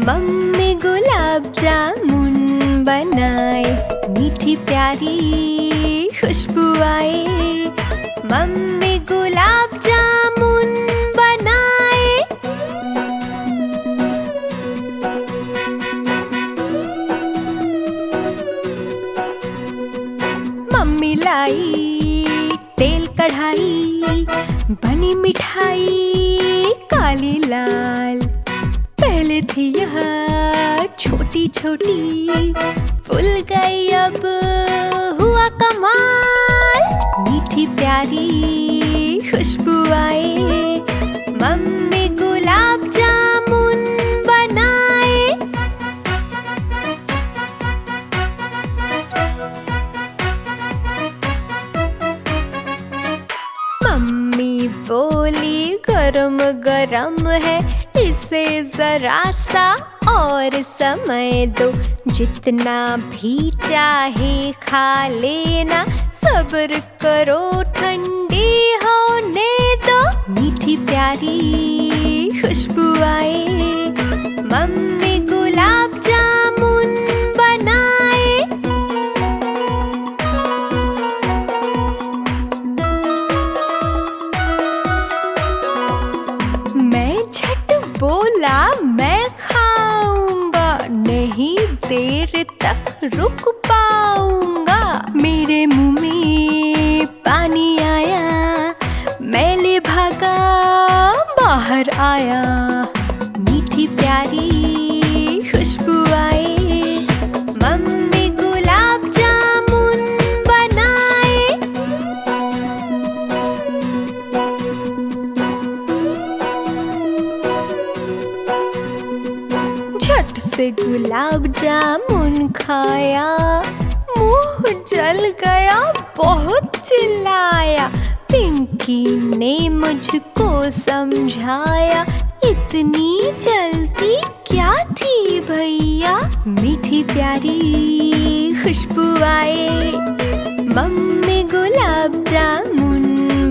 Mummy gulab jamun बनाए, मीठी प्यारी खुशबू आए। मम्मी गुलाब जामुन बनाए। मम्मी लाई तेल कढ़ाई, बनी मिठाई काली लाल। पहले थी यह छोटी छोटी, फूल गई अब हुआ कमाल। मीठी प्यारी खुशबू आए, मम्मी गुलाब जामुन बनाए। मम्मी बोली गरम गरम है, इसे जरा सा और समय दो। जितना भी चाहे खा लेना, सब्र करो ठंडी होने दो। मीठी प्यारी खुशबू आए, मम्मी गुलाब जामुन बनाए। मैं झट बोला मैं खाऊंगा, नहीं देर तक रुक पाऊंगा। मेरे मुंह में पानी आया, मैं ले भागा बाहर आया। मीठी प्यारी खुशबू आए, मम्मी गुलाब जामुन बनाए। झट से गुलाब जामुन खाया, मुंह जल गया बहुत चिल्लाया। पिंकी ने मुझको समझाया, इतनी जल्दी क्या थी भैया। मीठी प्यारी खुशबू आए, मम्मी गुलाब जामुन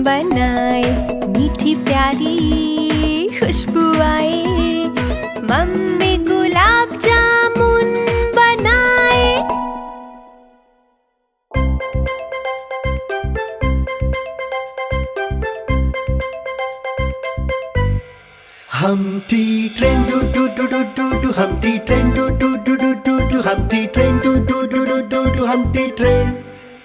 बनाए। मीठी प्यारी खुशबू आए, मम्मी गुलाब जामुन बनाए। Humpty train do do do do do do, Humpty train do do do do do do, Humpty train do do do do do do, Humpty train।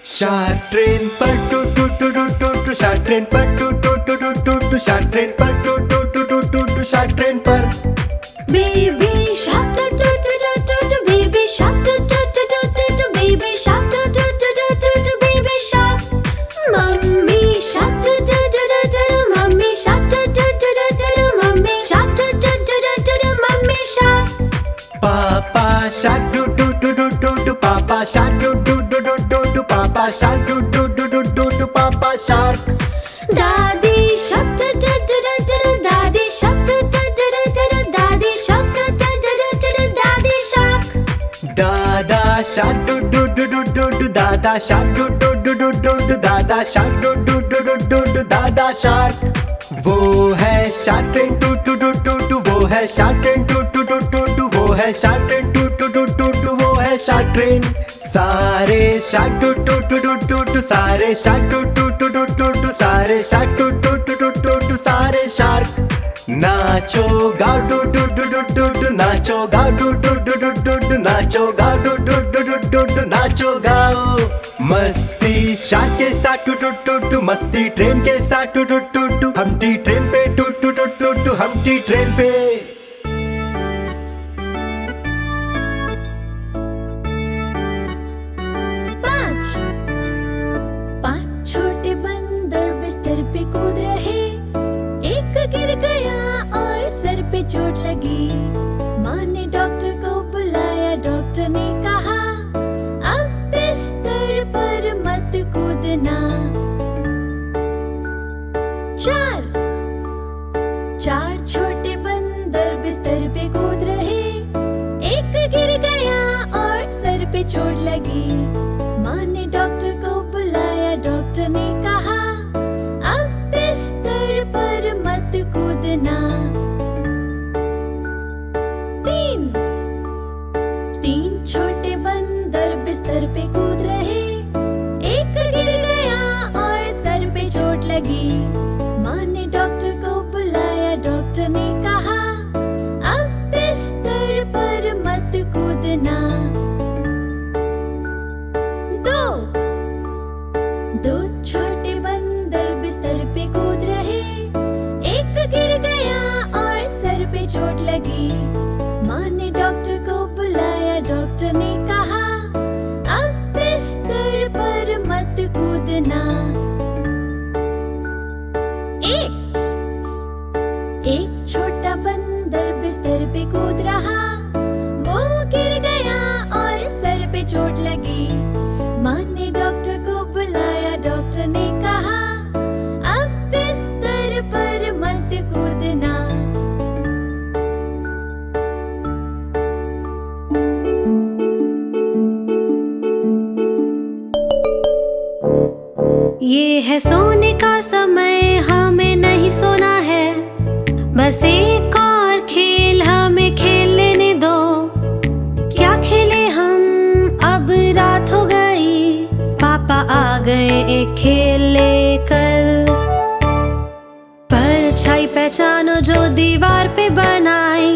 Shark train पर do do do do do do, Shark train पर do do do do do do, Shark train पर do do do do do do, Shark train पर। Baby shark do do do do do do, baby shark do do do do do do, baby shark do do do do do do, baby shark। Mummy shark do do do do do do, mummy shark do do do do do do, mummy shark do do do do do do, mummy shark। Papa shark do do do do do do, Papa shark do do do do do do, Papa shark do do do do do do, Papa shark। Daddy shark do do do do do do, Daddy shark do do do do do do, Daddy shark do do do do do do, Daddy shark। Dada shark do do do do do do, Dada shark do do do do do do, Dada shark do do do do do do, Dada shark। वो है shark train टू टू टू टू टू, वो है shark train टू टू टू टू टू, वो है शार्क ट्रेन टू टू टू टू टू, वो है शार्क ट्रेन। सारे शार्क टू टू टू टू टू टू, सारे शार्क टू टू टू टू टू टू, सारे शार्क टू टू टू टू टू टू, सारे शार्क। नाचो गाओ टू टू टू टू टू टू, नाचो गाओ टू टू टू टू टू टू, नाचो गाओ टू टू टू टू टू टू, नाचो गाओ। मस्ती शार्क के साथ टू टू टू टू, मस्ती ट्रेन के साथ टू टू टू टू, हम्टी ट्रेन पे टू टू टू टू टू, हम्टी ट्रेन पे। पांच छोटे बंदर बिस्तर पे कूद रहे, एक गिर गया और सर पे चोट लगी। माँ ने डॉक्टर को बुलाया, डॉक्टर ने कहा अब बिस्तर पर मत कूदना। चार छोटे बंदर कूद रहा, वो गिर गया और सर पे चोट लगी। माँ ने डॉक्टर को बुलाया, डॉक्टर ने कहा अब बिस्तर पर मत कूदना। ये है सोने का समय, हमें नहीं सोना है, बस एक और खेल हमें खेल लेने दो। क्या खेले हम, अब रात हो गई, पापा आ गए एक खेल लेकर। परछाई पहचानो जो दीवार पे बनाई,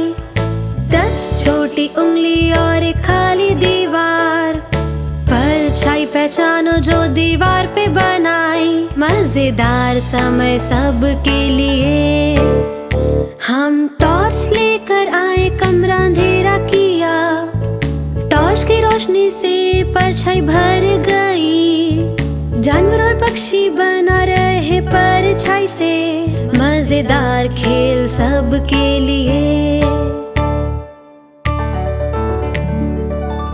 10 छोटी उंगली और एक खाली दीवार। परछाई पहचानो जो दीवार पे बनाई, मजेदार समय सबके लिए। हम टॉर्च लेकर आए, कमरा अंधेरा किया, टॉर्च की रोशनी से परछाई भर गई। जानवर और पक्षी बना रहे परछाई से, मजेदार खेल सबके लिए।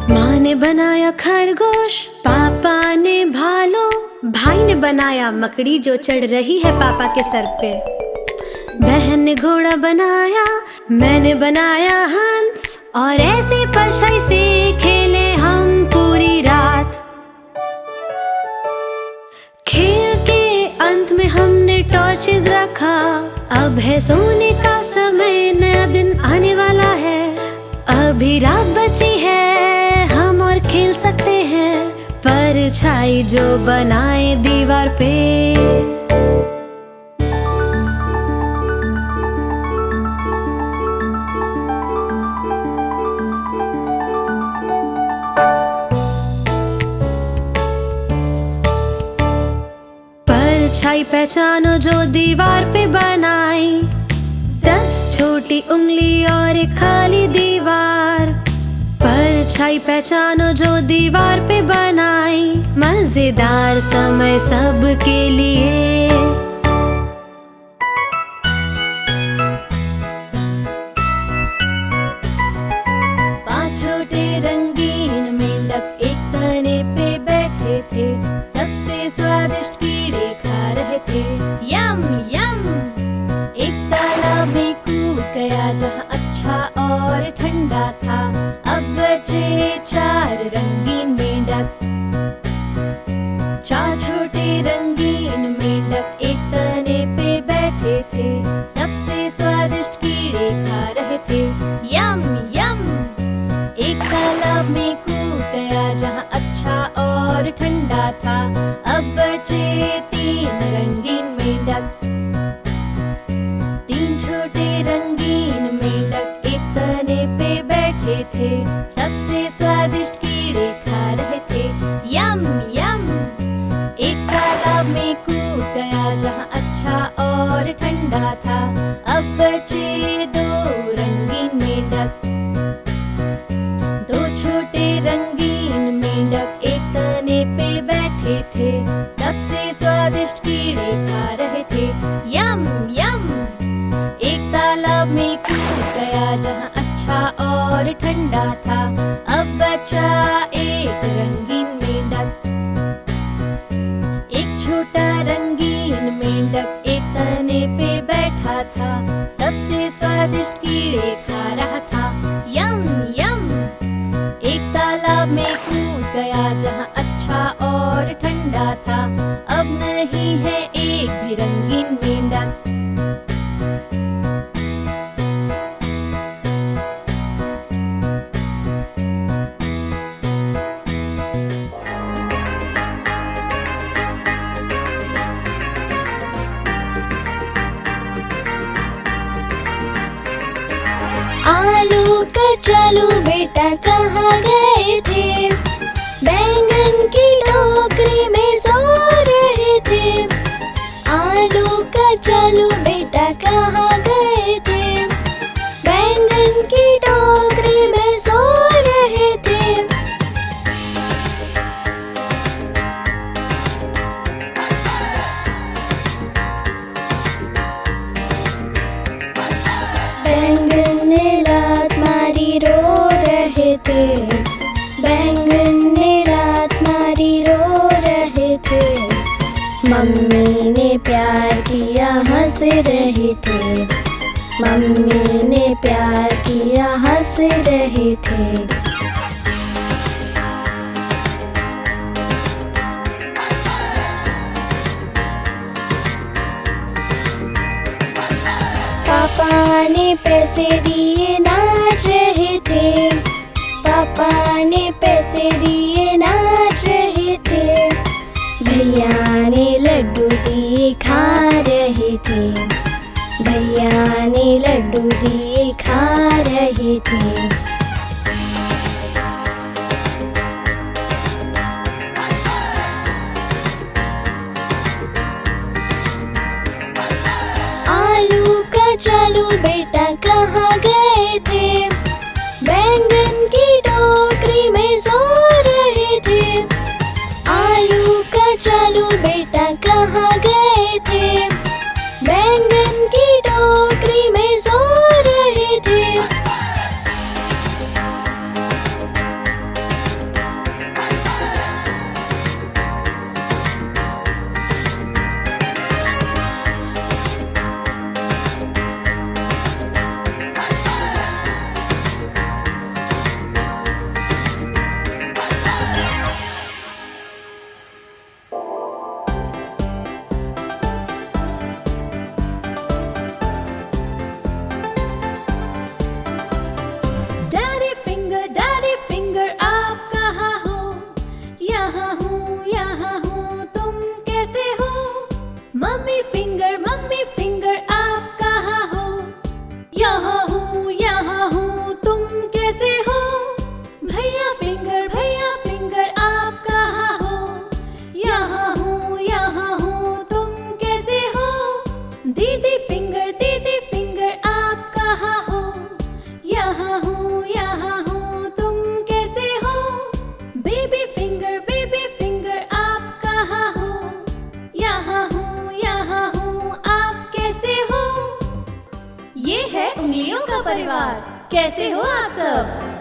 माँ ने बनाया खरगोश, पापा ने भालू, भाई ने बनाया मकड़ी जो चढ़ रही है पापा के सर पे। बहन ने घोड़ा बनाया, मैंने बनाया हंस, और ऐसे परछाई से खेले हम पूरी रात। खेल के अंत में हमने टॉर्चेस रखा, अब है सोने का समय, नया दिन आने वाला है। अभी रात बची है, हम और खेल सकते हैं, परछाई जो बनाए दीवार पे। परछाई पहचानो जो दीवार पे बनाई, 10 छोटी उंगली और एक खाली दीवार। परछाई पहचानो जो दीवार पे बनाई, मजेदार समय सबके लिए। पांच छोटे रंगीन मेंढक एक तने पे बैठे थे, सबसे स्वादिष्ट कीड़े खा रहे थे। यम यम। एक तालाब में कूद गया जहाँ अच्छा और ठंडा था, अब बचे 4 रंगीन मेंढक। 4 छोटे रंगीन मेंढक एक तने पे बैठे थे, सबसे स्वादिष्ट कीड़े खा रहे थे। यम यम। एक तालाब में कूद गया जहाँ अच्छा और ठंडा था, अब बचे 3 रंगीन मेंढक। 3 छोटे रंगीन मेंढक एक तने पे बैठे थे, सबसे स्वादिष्ट कीड़े खा रहे थे। यम यम। एक तालाब में कूद गया जहाँ अच्छा और ठंडा था, अब बचे 2 रंगीन मेंढक। 2 छोटे रंगीन मेंढक एक तने पे बैठे थे, सबसे स्वादिष्ट कीड़े खा रहे थे। यम यम। एक तालाब में कूद गया जहाँ अच्छा और ठंडा था, अब बचा 1 रंगीन मेंढक। एक छोटा रंगीन मेंढक एक तने पे बैठा था, सबसे स्वादिष्ट कीड़े खा रहा था। यम यम। एक तालाब में कूद गया जहाँ अच्छा और ठंडा था, अब नहीं है एक भी रंगीन मेंढक। आलू कचालू बेटा कहाँ गए थे, बैंगन की टोकरी में सो रहे थे। आलू कचालू बेटा कहाँ गए थे, बैंगन की टोकरी में सो रहे थे। बैंगन ने लात थे। बैंगन ने लात मारी रो रहे थे। मम्मी ने प्यार किया हंस रहे थे। मम्मी ने प्यार किया हंस रहे थे। पापा ने पैसे दिए नाच रहे थे। पापा ने पैसे दिए नाच रहे थे। भैया ने लड्डू दिए खा रहे थे। भैया ने लड्डू दिए खा रहे थे। आलू कचालू बेटा कहाँ गए थे? बैंगन की टोकरी में सो रहे थे। आलू कचालू बेटा कहाँ गए थे? बैंगन की टोकरी में सो रहे थे। डैडी फिंगर आप कहाँ हो? यहाँ हूँ तुम कैसे हो? मम्मी फिंगर आप कहाँ हो? यहाँ हूँ तुम कैसे हो? भैया फिंगर आप कहाँ हो? यहाँ हूँ तुम कैसे हो? दीदी फिंगर आप कहाँ हो? यहाँ हूँ तुम कैसे हो? बेबी फिंगर आप कहाँ हो? यहाँ हूँ आप कैसे हो? ये है उंगलियों का परिवार। कैसे हो आप सब?